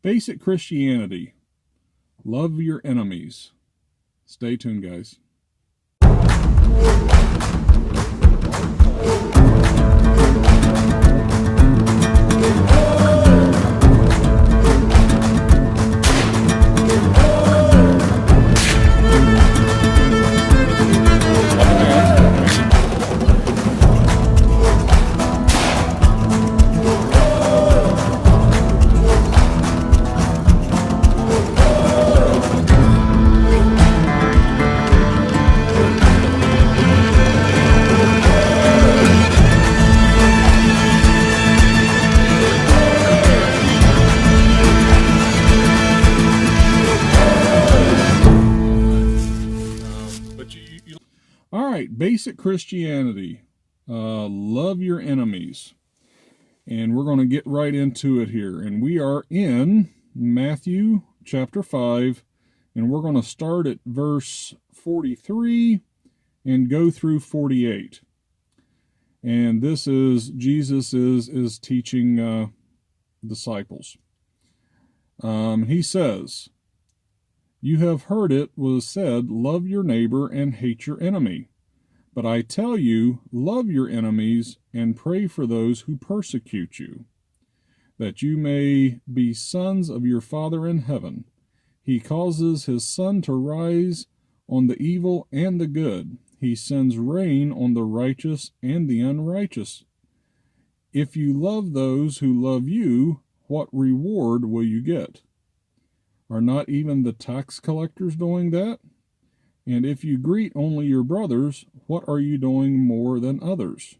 Basic Christianity. Love your enemies. Stay tuned, guys. All right, basic Christianity. Love your enemies. And we're going to get right into it here. And we are in Matthew chapter 5. And we're going to start at verse 43 and go through 48. And this is, Jesus is teaching disciples. He says, "You have heard it was said, love your neighbor and hate your enemy. But I tell you, love your enemies and pray for those who persecute you, that you may be sons of your Father in heaven. He causes his sun to rise on the evil and the good. He sends rain on the righteous and the unrighteous. If you love those who love you, what reward will you get? Are not even the tax collectors doing that? And if you greet only your brothers, what are you doing more than others?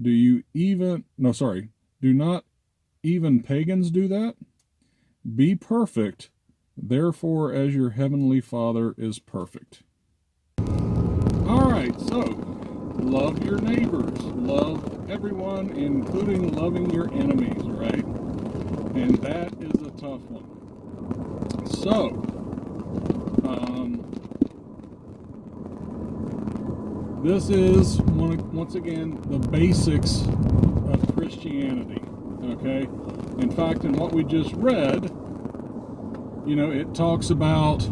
Do not even pagans do that? Be perfect, therefore, as your heavenly Father is perfect." All right, so love your neighbors, love everyone, including loving your enemies, right? And that is a tough one. So, this is, once again, the basics of Christianity, okay? In fact, in what we just read, it talks about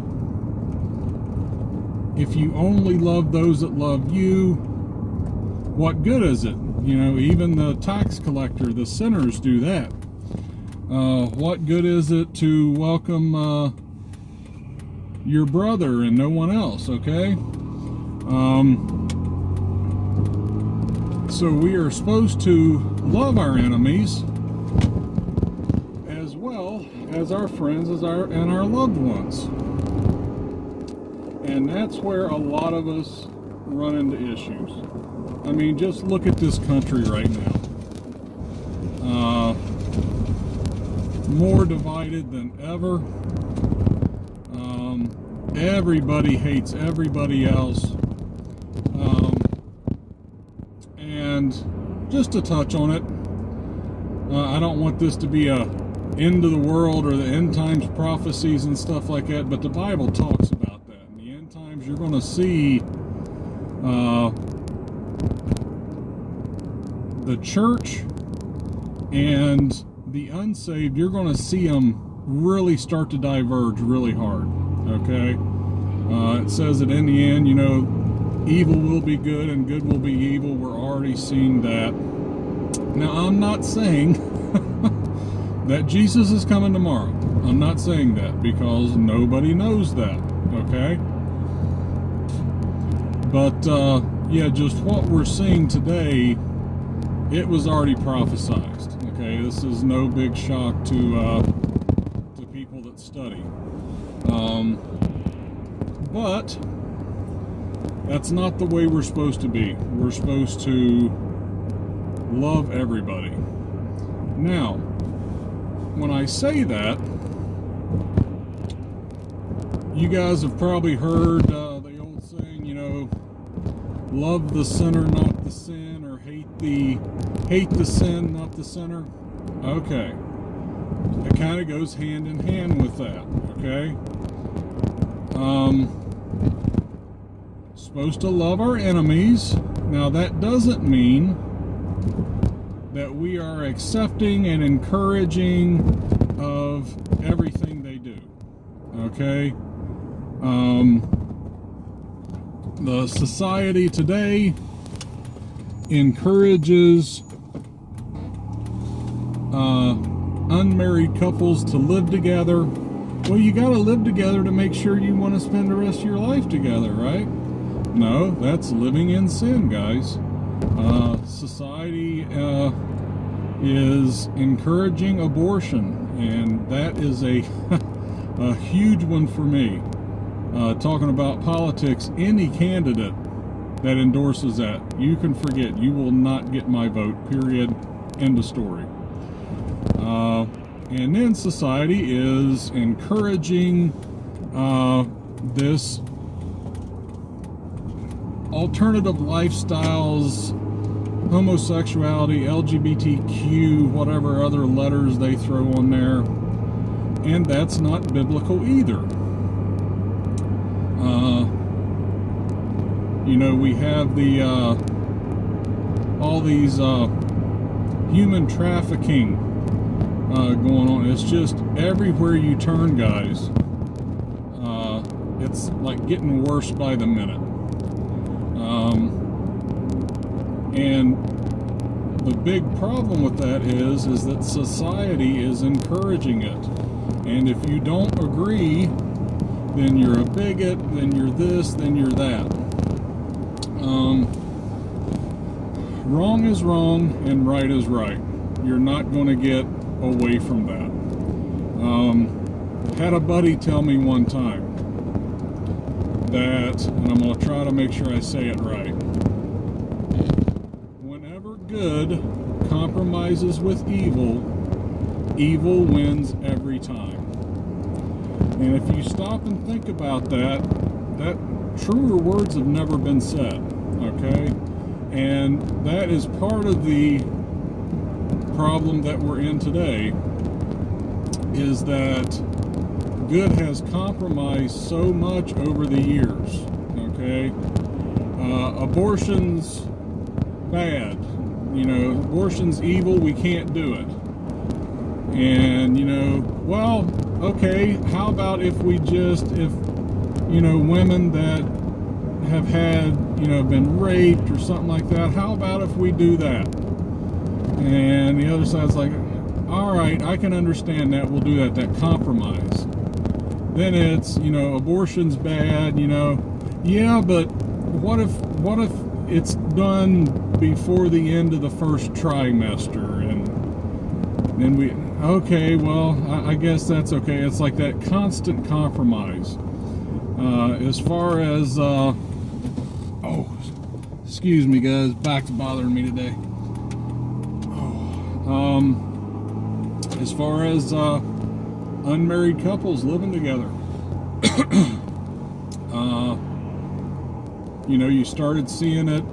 if you only love those that love you, what good is it? Even the tax collector, the sinners do that. What good is it to welcome your brother and no one else, okay? So we are supposed to love our enemies as well as our friends and our loved ones. And that's where a lot of us run into issues. I mean, just look at this country right now. More divided than ever. Everybody hates everybody else. And just to touch on it, I don't want this to be a end of the world or the end times prophecies and stuff like that, but the Bible talks about that. In the end times, you're going to see the church and the unsaved, you're going to see them really start to diverge really hard, okay? It says that in the end, evil will be good and good will be evil. We're already seeing that. Now, I'm not saying that Jesus is coming tomorrow. I'm not saying that because nobody knows that, okay? But, yeah, just what we're seeing today, it was already prophesized, okay? This is no big shock to people that study. But that's not the way we're supposed to be. We're supposed to love everybody. Now, when I say that, you guys have probably heard the old saying, love the sinner, not the sin, or hate the sin, not the sinner. Okay. It kind of goes hand in hand with that, okay? Supposed to love our enemies. Now, that doesn't mean that we are accepting and encouraging of of everything they do. Okay? The society today encourages unmarried couples to live together. Well, you got to live together to make sure you want to spend the rest of your life together, right? No, that's living in sin, guys. Society is encouraging abortion, and that is a a huge one for me. Talking about politics, any candidate that endorses that, you can forget. You will not get my vote, period. End of story. And then society is encouraging this alternative lifestyles, homosexuality, LGBTQ, whatever other letters they throw on there, and that's not biblical either. You know, we have the all these human trafficking going on. It's just everywhere you turn, guys. It's like getting worse by the minute. And the big problem with that is that society is encouraging it. And if you don't agree, then you're a bigot, then you're this, then you're that. Wrong is wrong and right is right. You're not going to get away from that. Had a buddy tell me one time that, and I'm going to try to make sure I say it right, whenever good compromises with evil, evil wins every time. And if you stop and think about that, truer words have never been said, okay? And that is part of the problem that we're in today, is that good has compromised so much over the years, okay? Abortion's bad, you know, abortion's evil, we can't do it. And, you know, well, okay, how about if you know, women that have had, you know, been raped or something like that, how about if we do that? And the other side's like, all right, I can understand that, we'll do that compromise. Then it's, you know, abortion's bad, you know, yeah, but what if it's done before the end of the first trimester? And then okay, well, I guess that's okay. It's like that constant compromise. As far as, oh, excuse me, guys, back's bothering me today. As far as unmarried couples living together, you know, you started seeing it,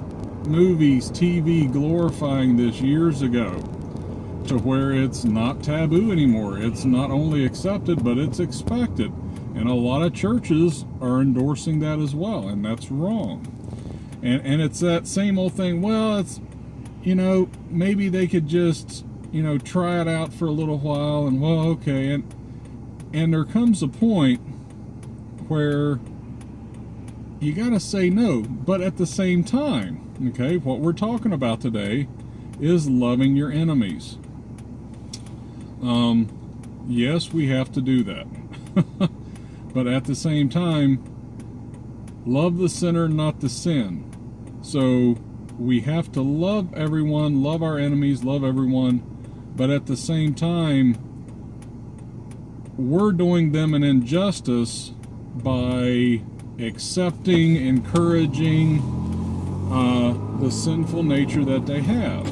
movies, TV glorifying this years ago, to where it's not taboo anymore. It's not only accepted, but it's expected. And a lot of churches are endorsing that as well, and that's wrong. And it's that same old thing, well, it's, you know, maybe they could just, you know, try it out for a little while, and well, okay, and there comes a point where you gotta say no. But at the same time, okay, what we're talking about today is loving your enemies. Yes, we have to do that. But at the same time, love the sinner, not the sin. So we have to love everyone, love our enemies, love everyone, but at the same time, we're doing them an injustice by accepting, encouraging the sinful nature that they have.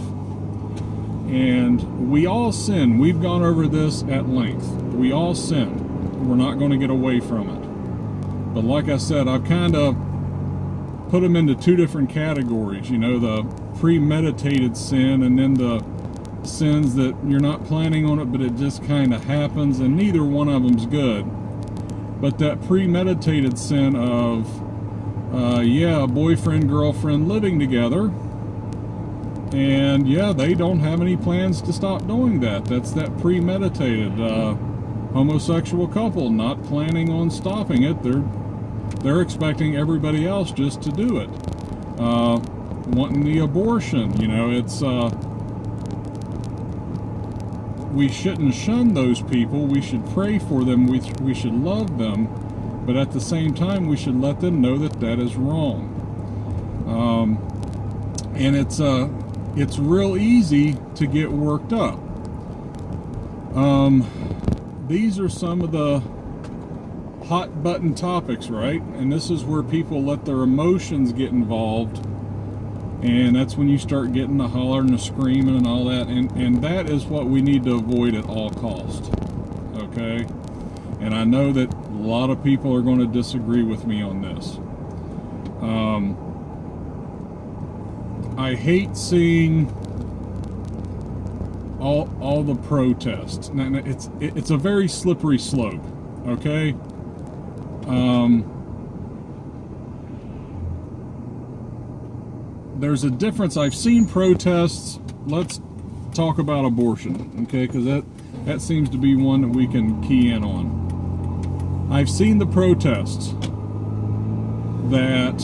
And we all sin. We've gone over this at length. We all sin. We're not going to get away from it. But like I said, I've kind of put them into two different categories. You know, the premeditated sin, and then the sins that you're not planning on it, but it just kind of happens, and neither one of them's good. But that premeditated sin of, yeah, boyfriend, girlfriend living together, and yeah, they don't have any plans to stop doing that. That's that premeditated. homosexual couple, not planning on stopping it. They're expecting everybody else just to do it. Wanting the abortion, it's we shouldn't shun those people. We should pray for them. We should love them, but at the same time, we should let them know that that is wrong. And it's real easy to get worked up. These are some of the hot button topics, right? And this is where people let their emotions get involved, and that's when you start getting the hollering, the screaming, and all that. And that is what we need to avoid at all costs. Okay? And I know that a lot of people are going to disagree with me on this. I hate seeing all the protests. Now, it's a very slippery slope. Okay? There's a difference. I've seen protests. Let's talk about abortion, okay? Because that seems to be one that we can key in on. I've seen the protests that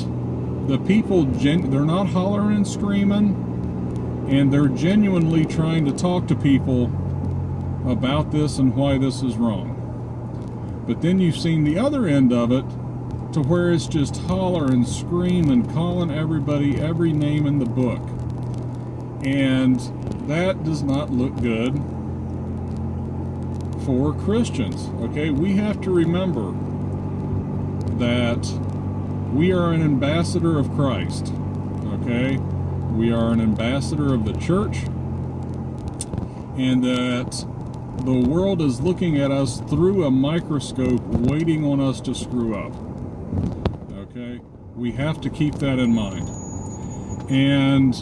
the people, they're not hollering and screaming, and they're genuinely trying to talk to people about this and why this is wrong. But then you've seen the other end of it, to where it's just holler and scream and calling everybody every name in the book. And that does not look good for Christians. Okay, we have to remember that we are an ambassador of Christ. Okay, we are an ambassador of the church, and that the world is looking at us through a microscope, waiting on us to screw up. Okay, we have to keep that in mind. And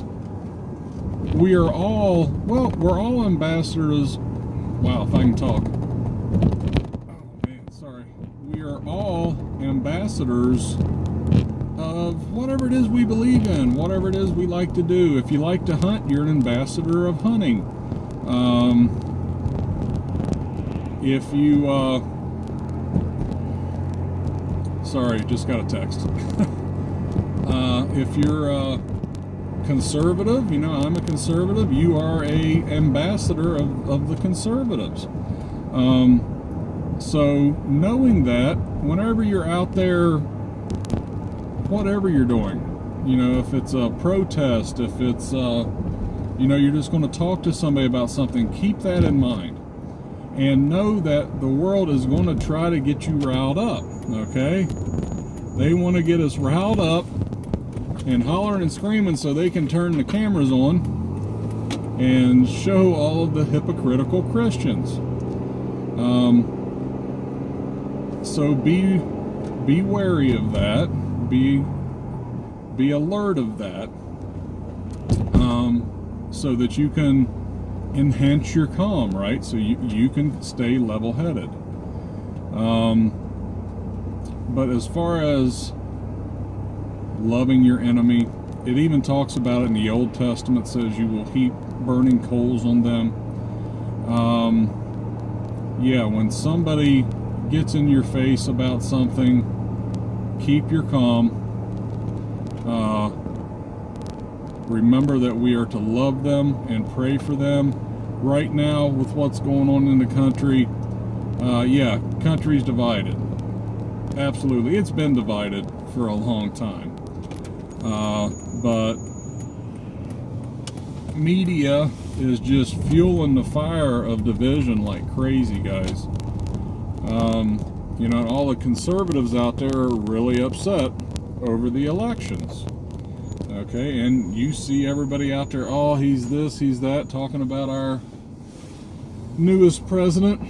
we are all, we're all ambassadors. Wow, if I can talk. Oh man, sorry. We are all ambassadors of whatever it is we believe in, whatever it is we like to do. If you like to hunt, you're an ambassador of hunting. If you, sorry, just got a text. If you're conservative, I'm a conservative, you are a ambassador of the conservatives. So knowing that, whenever you're out there, whatever you're doing, if it's a protest, if it's you're just going to talk to somebody about something, keep that in mind. And know that the world is going to try to get you riled up, okay? They want to get us riled up and hollering and screaming so they can turn the cameras on and show all of the hypocritical Christians. So be wary of that. Be alert of that, so that you can enhance your calm, right? So you can stay level-headed. But as far as loving your enemy, it even talks about it in the Old Testament, says you will heap burning coals on them. Yeah, when somebody gets in your face about something, keep your calm. Remember that we are to love them and pray for them. Right now, with what's going on in the country, yeah, country's divided. Absolutely, it's been divided for a long time. But media is just fueling the fire of division like crazy, guys. All the conservatives out there are really upset over the elections. Okay, and you see everybody out there, oh, he's this, he's that, talking about our newest president.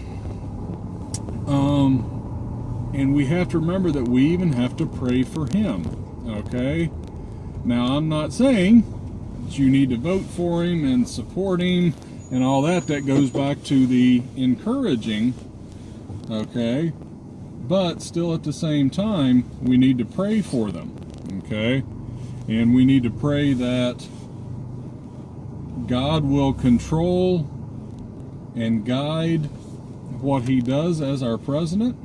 And we have to remember that we even have to pray for him. Okay? Now, I'm not saying that you need to vote for him and support him and all that. That goes back to the encouraging. Okay? But still at the same time, we need to pray for them. Okay? And we need to pray that God will control and guide what he does as our president.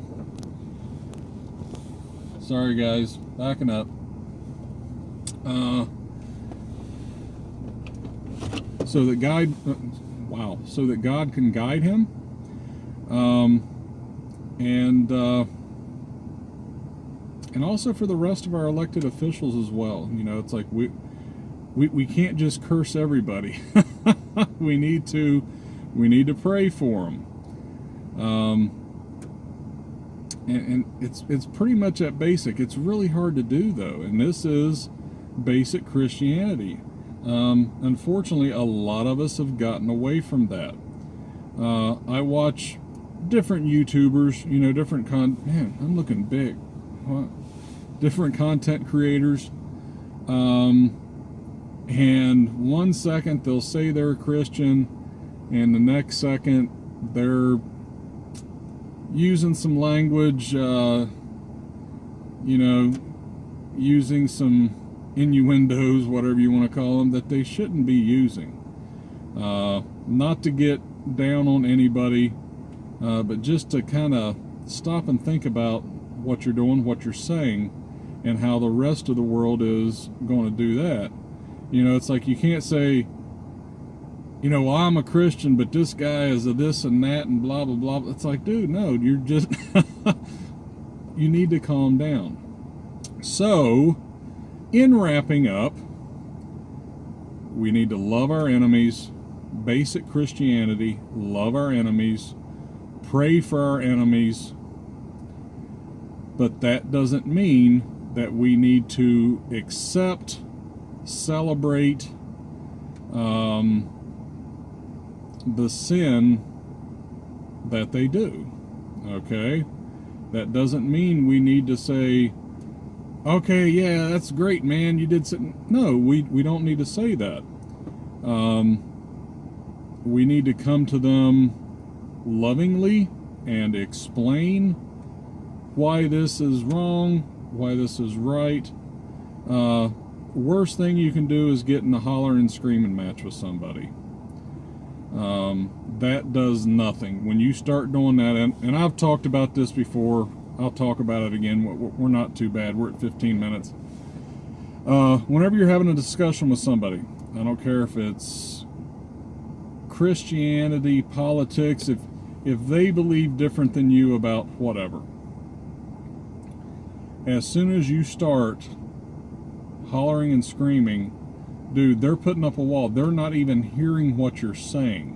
Sorry guys, backing up. So that God can guide him, and also for the rest of our elected officials as well. You know, it's like we can't just curse everybody. we need to pray for them. And it's pretty much at basic. It's really hard to do though, and this is basic Christianity. Unfortunately, a lot of us have gotten away from that. I watch different YouTubers, you know, man, I'm looking big. What? Different content creators. And one second they'll say they're a Christian, and the next second they're using some language, you know, using some innuendos, whatever you want to call them, that they shouldn't be using. Not to get down on anybody, but just to kind of stop and think about what you're doing, what you're saying, and how the rest of the world is going to do that. You know, it's like you can't say, you know, well, I'm a Christian, but this guy is a this and that and blah, blah, blah. It's like, dude, no, you're just, you need to calm down. So, in wrapping up, we need to love our enemies, basic Christianity, love our enemies, pray for our enemies, but that doesn't mean that we need to accept, celebrate the sin that they do. Okay? That doesn't mean we need to say, okay, yeah, that's great, man, you did something. No, we don't need to say that. We need to come to them lovingly and explain why this is wrong, why this is right. Worst thing you can do is get in a holler and screaming match with somebody. That does nothing. When you start doing that, and I've talked about this before, I'll talk about it again. We're not too bad. We're at 15 minutes. Whenever you're having a discussion with somebody, I don't care if it's Christianity, politics, if they believe different than you about whatever, as soon as you start hollering and screaming, dude, they're putting up a wall. They're not even hearing what you're saying.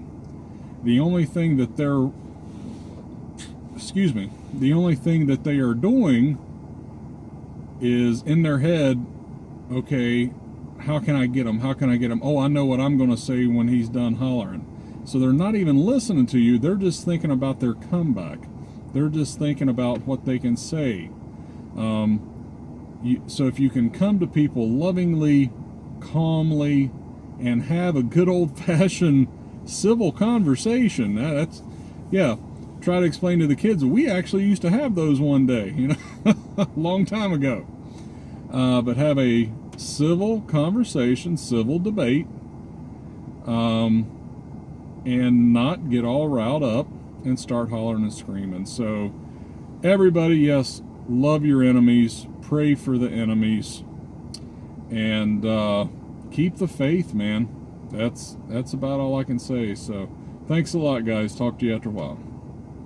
The only thing that they are doing is in their head, okay, how can I get him? How can I get him? Oh, I know what I'm going to say when he's done hollering. So they're not even listening to you. They're just thinking about their comeback. They're just thinking about what they can say. So if you can come to people lovingly, calmly, and have a good old-fashioned civil conversation, try to explain to the kids, we actually used to have those one day, you know, a long time ago. But have a civil conversation, civil debate, and not get all riled up and start hollering and screaming. So everybody, yes, love your enemies, pray for the enemies, and keep the faith, man. That's about all I can say. So thanks a lot, guys. Talk to you after a while.